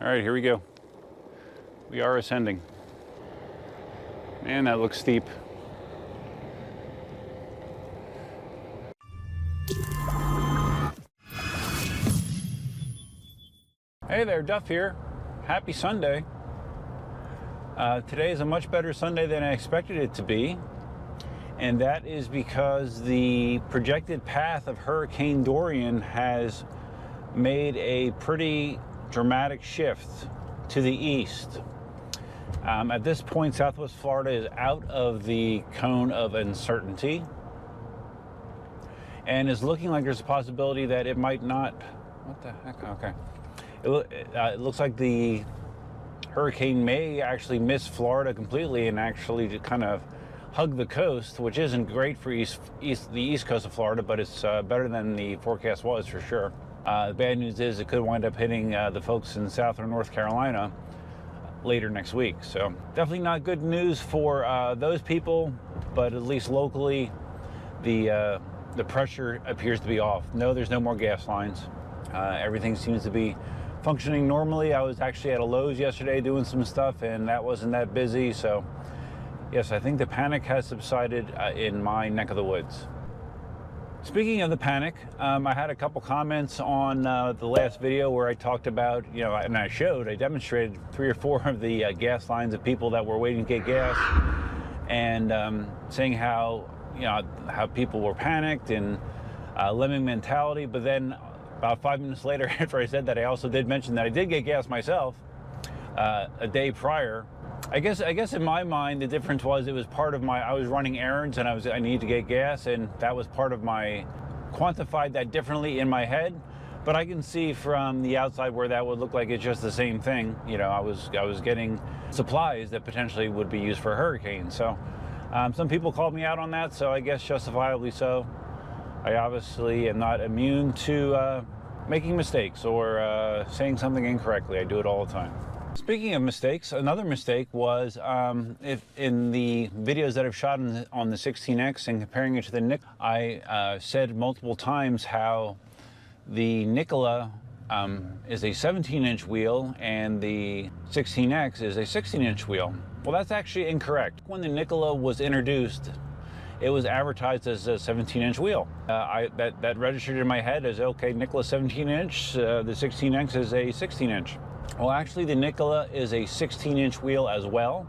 All right, here we go. We are ascending. Man, that looks steep. Hey there, Duff here. Happy Sunday. Today is a much better Sunday than I expected it to be. And that is because the projected path of Hurricane Dorian has made a pretty dramatic shift to the east. At this point, Southwest Florida is out of the cone of uncertainty and is looking like there's a possibility that it might not. What the heck? Okay. It looks like the hurricane may actually miss Florida completely and actually kind of hug the coast, which isn't great for the east coast of Florida, but it's better than the forecast was for sure. The bad news is it could wind up hitting the folks in South or North Carolina later next week. So definitely not good news for those people, but at least locally, the pressure appears to be off. No, there's no more gas lines. Everything seems to be functioning normally. I was actually at a Lowe's yesterday doing some stuff, and that wasn't that busy. So yes, I think the panic has subsided in my neck of the woods. Speaking of the panic, I had a couple comments on the last video where I talked about, and I demonstrated 3 or 4 of the gas lines of people that were waiting to get gas, and saying how, how people were panicked and lemming mentality. But then about 5 minutes later, after I said that, I also did mention that I did get gas myself a day prior. I guess in my mind, the difference was it was part of I was running errands and I needed to get gas, and that was part of quantified that differently in my head. But I can see from the outside where that would look like it's just the same thing. I was getting supplies that potentially would be used for a hurricane. So some people called me out on that, so I guess justifiably so. I obviously am not immune to making mistakes or saying something incorrectly. I do it all the time. Speaking of mistakes, another mistake was if in the videos that I've shot on the 16X and comparing it to the Nick, I said multiple times how the Nikola is a 17-inch wheel and the 16X is a 16-inch wheel. Well, that's actually incorrect. When the Nikola was introduced, it was advertised as a 17-inch wheel. That registered in my head as, okay, Nikola 17-inch, the 16X is a 16-inch. Well, actually, the Nikola is a 16-inch wheel as well.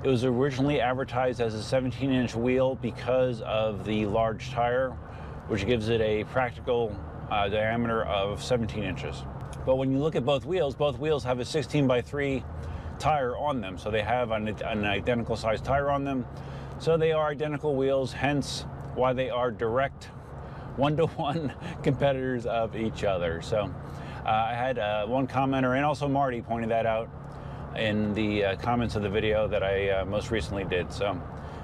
It was originally advertised as a 17-inch wheel because of the large tire, which gives it a practical diameter of 17 inches. But when you look at both wheels have a 16x3 tire on them. So they have an identical size tire on them. So they are identical wheels, hence why they are direct one-to-one competitors of each other. So I had one commenter, and also Marty, pointed that out in the comments of the video that I most recently did. So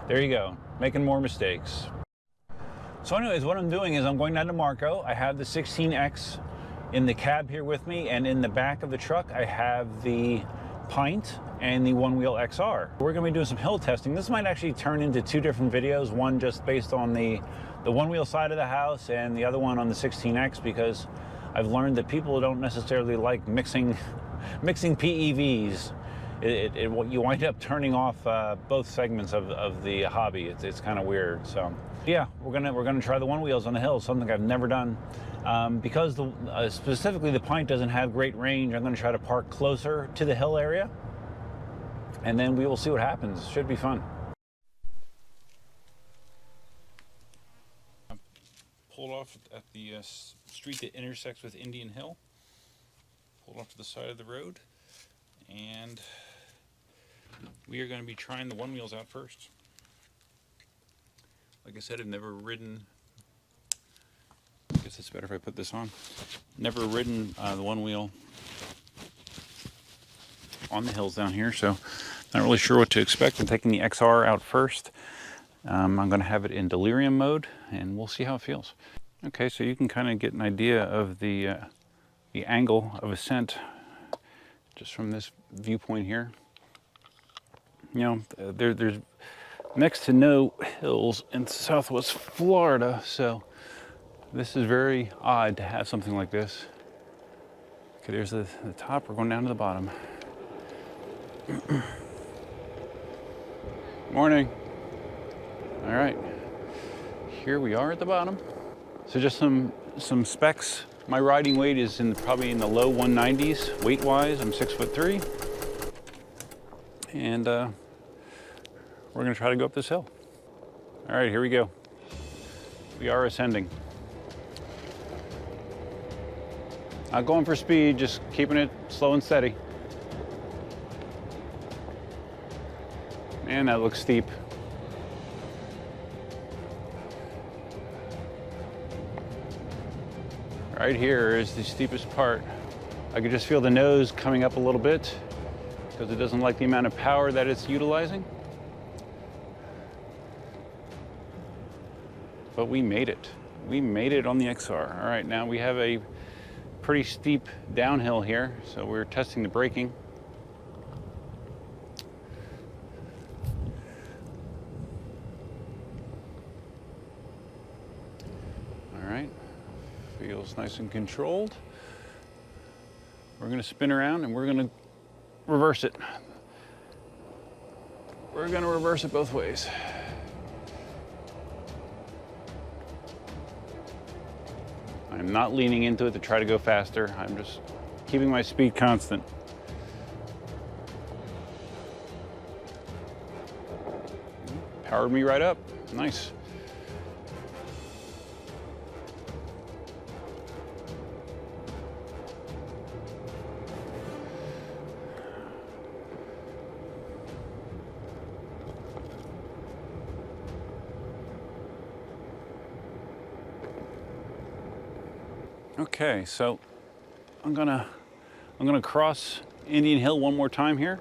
there you go, making more mistakes. So anyways, what I'm doing is I'm going down to Marco. I have the 16X in the cab here with me, and in the back of the truck I have the Pint and the One Wheel XR. We're going to be doing some hill testing. This might actually turn into 2 different videos, one just based on the one wheel side of the house and the other one on the 16X, because I've learned that people don't necessarily like mixing PEVs. You wind up turning off both segments of the hobby. It's kind of weird. So yeah, we're gonna try the one wheels on the hill, something I've never done. Because specifically the Pint doesn't have great range, I'm gonna try to park closer to the hill area, and then we will see what happens. Should be fun. Pulled off at the street that intersects with Indian Hill. Pulled off to the side of the road, and we are going to be trying the one wheels out first. Like I said, I've never ridden, I guess it's better if I put this on, never ridden the one wheel on the hills down here, so not really sure what to expect. I'm taking the XR out first. I'm going to have it in delirium mode, and we'll see how it feels. Okay, so you can kind of get an idea of the angle of ascent just from this viewpoint here. There's next to no hills in Southwest Florida, so this is very odd to have something like this. Okay, there's the top. We're going down to the bottom. Morning. All right, here we are at the bottom. So just some specs. My riding weight is probably in the low 190s weight-wise. I'm 6'3", and we're gonna try to go up this hill. All right, here we go. We are ascending. Not going for speed, just keeping it slow and steady. Man, that looks steep. Right here is the steepest part. I could just feel the nose coming up a little bit because it doesn't like the amount of power that it's utilizing. But we made it. We made it on the XR. All right, now we have a pretty steep downhill here, so we're testing the braking. All right, feels nice and controlled. We're gonna spin around and we're gonna reverse it. We're gonna reverse it both ways. I'm not leaning into it to try to go faster. I'm just keeping my speed constant. Powered me right up. Nice. Okay, so I'm gonna cross Indian Hill one more time here,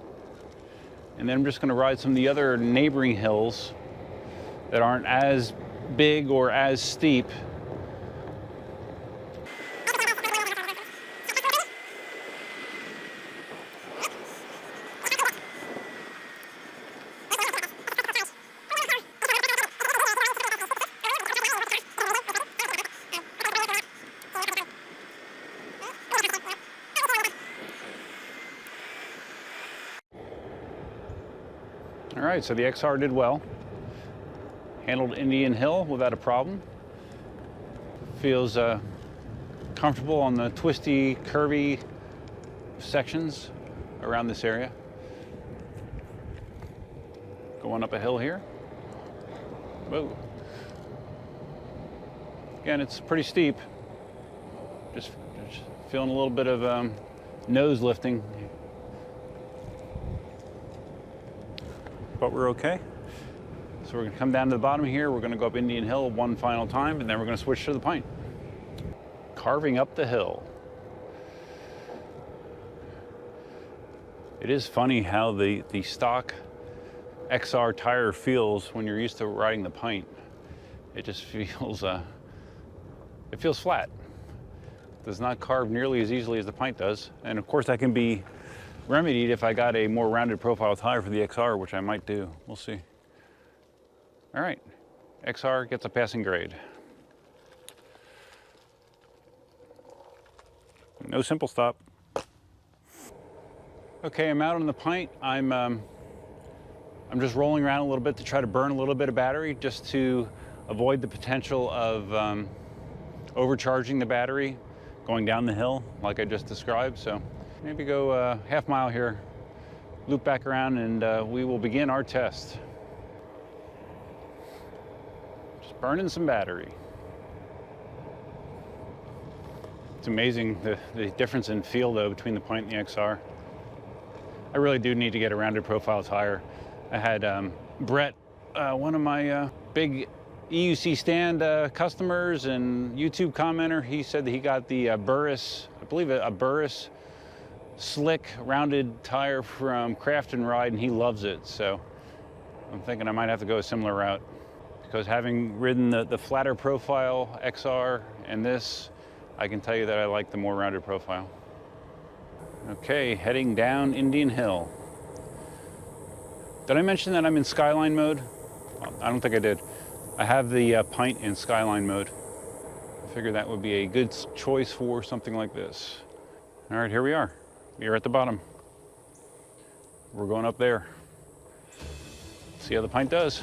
and then I'm just gonna ride some of the other neighboring hills that aren't as big or as steep. All right, so the XR did well. Handled Indian Hill without a problem. Feels comfortable on the twisty, curvy sections around this area. Going up a hill here. Whoa. Again, it's pretty steep. Just feeling a little bit of nose lifting. But we're okay. So we're gonna come down to the bottom here. We're gonna go up Indian Hill one final time, and then we're gonna switch to the Pint. Carving up the hill. It is funny how the stock XR tire feels when you're used to riding the Pint. It just feels, it feels flat. It does not carve nearly as easily as the Pint does. And of course that can be remedied if I got a more rounded profile tire for the XR, which I might do. We'll see. All right, XR gets a passing grade. No simple stop. Okay, I'm out on the Pint. I'm just rolling around a little bit to try to burn a little bit of battery just to avoid the potential of overcharging the battery going down the hill like I just described. So maybe go half mile here, loop back around, and we will begin our test. Just burning some battery. It's amazing the difference in feel though between the Pint and the XR. I really do need to get a rounded profile tire. I had Brett, one of my big EUC stand customers and YouTube commenter, he said that he got the Burris, I believe a Burris slick rounded tire from Craft and Ride, and he loves it. So I'm thinking I might have to go a similar route, because having ridden the flatter profile XR and this, I can tell you that I like the more rounded profile. Okay, heading down Indian Hill. Did I mention that I'm in Skyline mode? I don't think I did. I have the Pint in Skyline mode. I figured that would be a good choice for something like this. All right, here we are. We're at the bottom. We're going up there. See how the Pint does.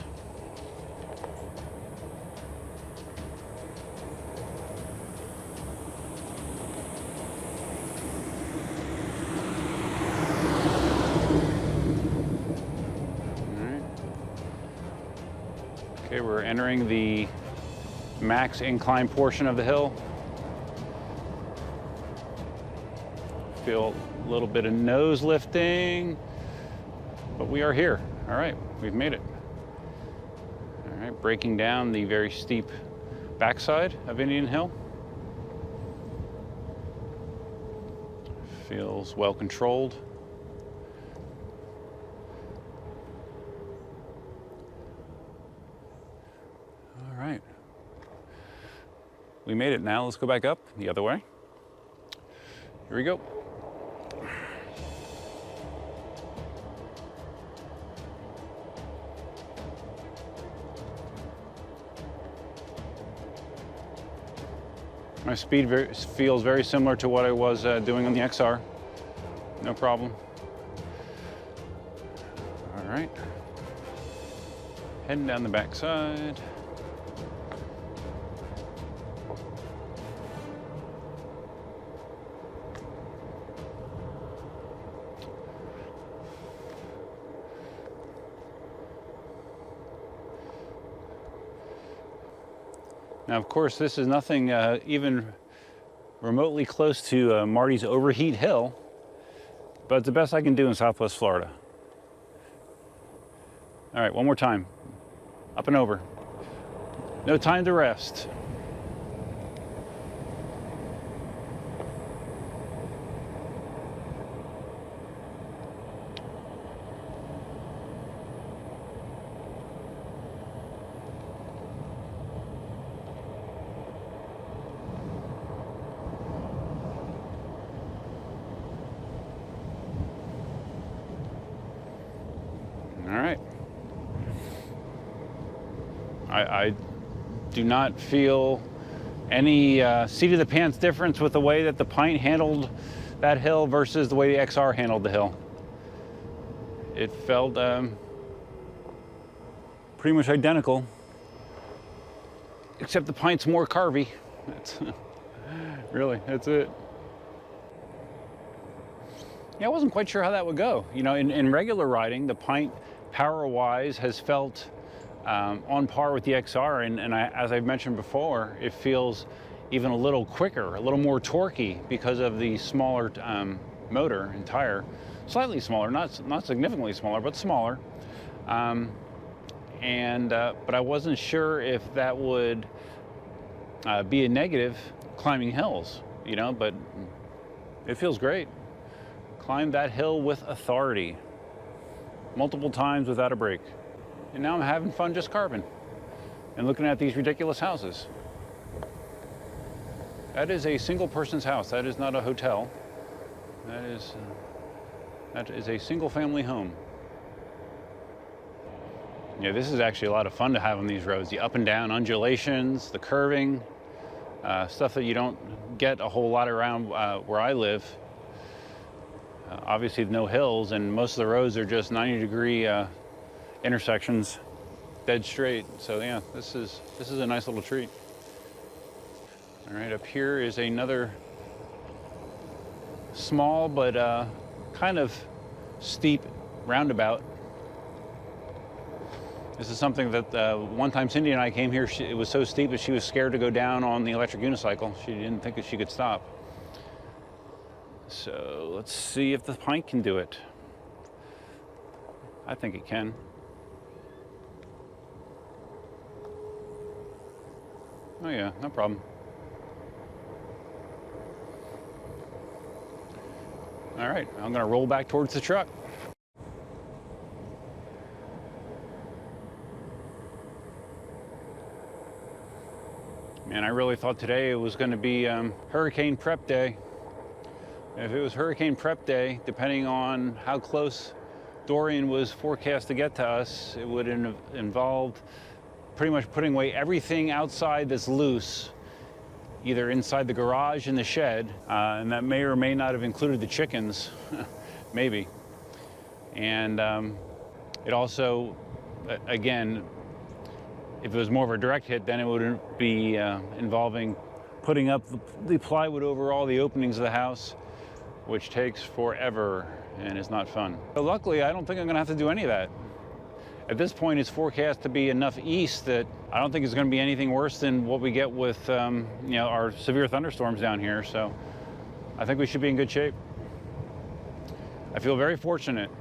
Okay, we're entering the max incline portion of the hill. Feel a little bit of nose lifting, but we are here. All right, we've made it. All right, breaking down the very steep backside of Indian Hill. Feels well controlled. All right. We made it. Now let's go back up the other way. Here we go. My speed feels very similar to what I was doing on the XR. No problem. All right. Heading down the backside. Now, of course, this is nothing even remotely close to Marty's Overheat Hill, but it's the best I can do in Southwest Florida. All right, one more time. Up and over. No time to rest. All right. I do not feel any seat of the pants difference with the way that the Pint handled that hill versus the way the XR handled the hill. It felt pretty much identical, except the Pint's more carvy. That's really, that's it. Yeah, I wasn't quite sure how that would go. You know, in regular riding, the Pint power-wise has felt on par with the XR, and as I've mentioned before, it feels even a little quicker, a little more torquey because of the smaller motor and tire. Slightly smaller, not significantly smaller, but smaller. But I wasn't sure if that would be a negative climbing hills, you know, but it feels great. Climbed that hill with authority, multiple times without a break. And now I'm having fun just carving and looking at these ridiculous houses. That is a single person's house. That is not a hotel. That is a single family home. Yeah, this is actually a lot of fun to have on these roads. The up and down undulations, the curving, stuff that you don't get a whole lot around where I live. Obviously no hills, and most of the roads are just 90-degree intersections, dead straight. So yeah, this is a nice little treat. All right, up here is another small but kind of steep roundabout. This is something that one time Cindy and I came here, it was so steep that she was scared to go down on the electric unicycle. She didn't think that she could stop. So let's see if the Pint can do it. I think it can. Oh yeah, no problem. All right, I'm gonna roll back towards the truck. Man, I really thought today it was gonna be hurricane prep day. If it was hurricane prep day, depending on how close Dorian was forecast to get to us, it would involve pretty much putting away everything outside that's loose either inside the garage in the shed, and that may or may not have included the chickens, maybe. And it also, again, if it was more of a direct hit, then it would be involving putting up the plywood over all the openings of the house, which takes forever and is not fun. But luckily, I don't think I'm gonna have to do any of that. At this point, it's forecast to be enough east that I don't think it's gonna be anything worse than what we get with you know, our severe thunderstorms down here. So I think we should be in good shape. I feel very fortunate.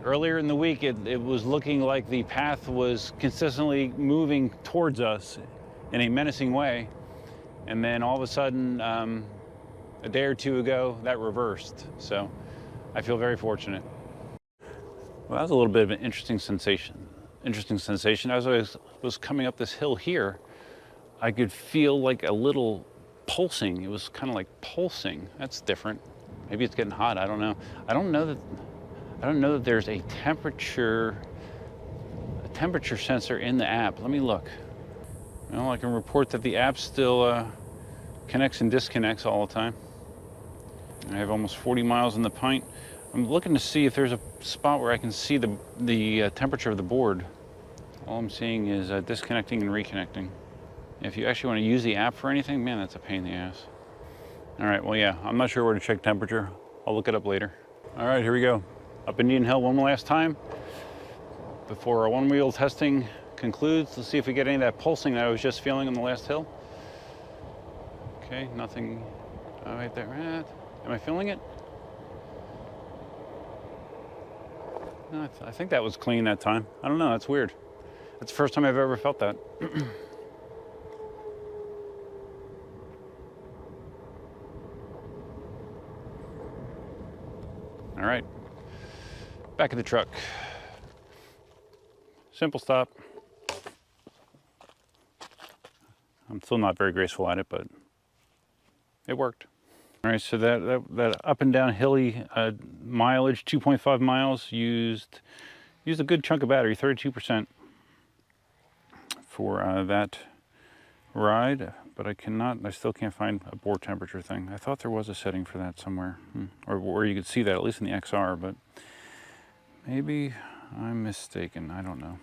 Earlier in the week, it was looking like the path was consistently moving towards us in a menacing way. And then all of a sudden, a day or two ago, that reversed. So I feel very fortunate. Well, that was a little bit of an interesting sensation. As I was coming up this hill here, I could feel like a little pulsing. It was kind of like pulsing. That's different. Maybe it's getting hot. I don't know. I don't know that there's a temperature sensor in the app. Let me look. Well, I can report that the app still connects and disconnects all the time. I have almost 40 miles in the Pint. I'm looking to see if there's a spot where I can see the temperature of the board. All I'm seeing is disconnecting and reconnecting. If you actually want to use the app for anything, man, that's a pain in the ass. All right, well, yeah, I'm not sure where to check temperature. I'll look it up later. All right, here we go. Up Indian Hill one last time before our one-wheel testing concludes. Let's see if we get any of that pulsing that I was just feeling on the last hill. Okay, nothing right there. Am I feeling it? No, I think that was clean that time. I don't know, that's weird. That's the first time I've ever felt that. All right, back at the truck. Simple stop. I'm still not very graceful at it, but it worked. All right, so that up and down hilly mileage, 2.5 miles, used a good chunk of battery, 32% for that ride, but I still can't find a bore temperature thing. I thought there was a setting for that somewhere, or where you could see that, at least in the XR, but maybe I'm mistaken, I don't know.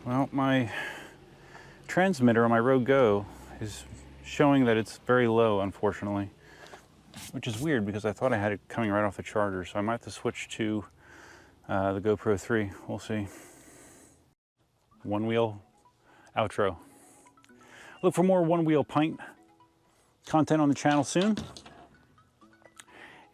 Well, my transmitter on my Road Go is showing that it's very low, unfortunately, which is weird because I thought I had it coming right off the charger, so I might have to switch to the GoPro 3. We'll see. One-wheel outro. Look for more one-wheel Pint content on the channel soon.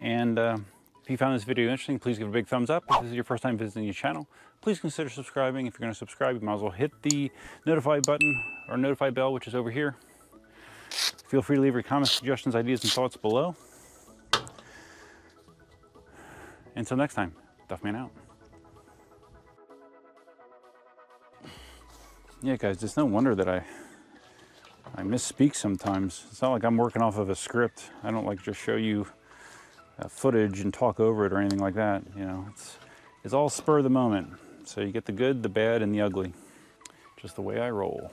And if you found this video interesting, please give it a big thumbs up. If this is your first time visiting the channel, please consider subscribing. If you're going to subscribe, you might as well hit the notify button or notify bell, which is over here. Feel free to leave your comments, suggestions, ideas, and thoughts below. Until next time, Duffman out. Yeah, guys, it's no wonder that I misspeak sometimes. It's not like I'm working off of a script. I don't like just show you footage and talk over it or anything like that. You know, it's all spur of the moment. So you get the good, the bad, and the ugly. Just the way I roll.